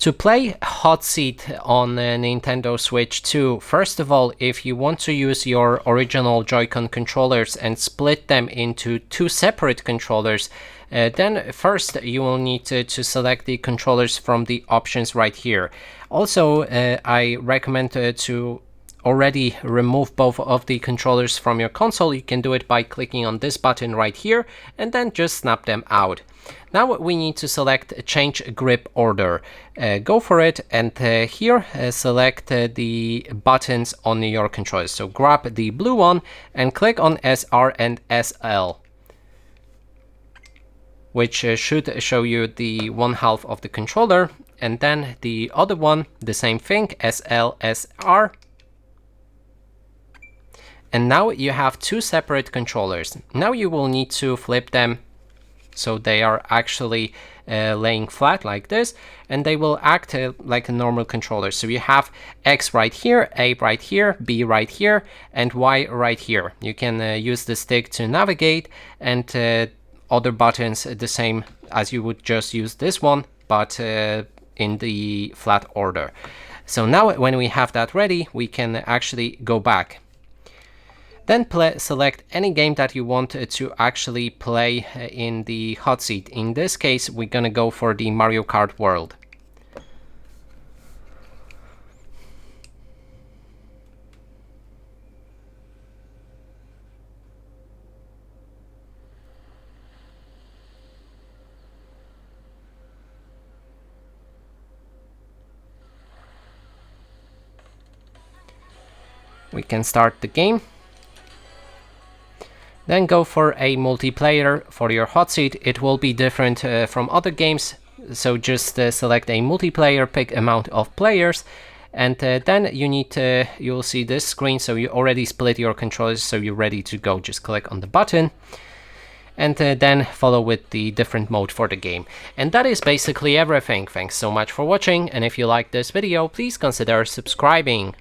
To play Hotseat on Nintendo Switch 2, first of all, if you want to use your original Joy-Con controllers and split them into two separate controllers, then first you will need to select the controllers from the options right here. Also, I recommend to already remove both of the controllers from your console. You can do it by clicking on this button right here and then just snap them out. Now we need to select change grip order. Go for it, and here select the buttons on your controllers. So grab the blue one and click on SR and SL, which should show you the 1/2 of the controller, and then the other one, the same thing, SL, SR. And now you have two separate controllers. Now you will need to flip them so they are actually laying flat like this, and they will act like a normal controller. So you have X right here, A right here, B right here, and Y right here. You can use the stick to navigate, and other buttons the same as you would just use this one, but in the flat order. So now when we have that ready, we can actually go back. Then select any game that you want to actually play in the Hotseat. In this case, we're gonna go for the Mario Kart World. We can start the game. Then go for a multiplayer for your Hotseat. It will be different from other games, so just select a multiplayer, pick amount of players, and then you'll see this screen. So you already split your controllers, so you're ready to go. Just click on the button, and then follow with the different mode for the game. And that is basically everything. Thanks so much for watching, and if you like this video, please consider subscribing.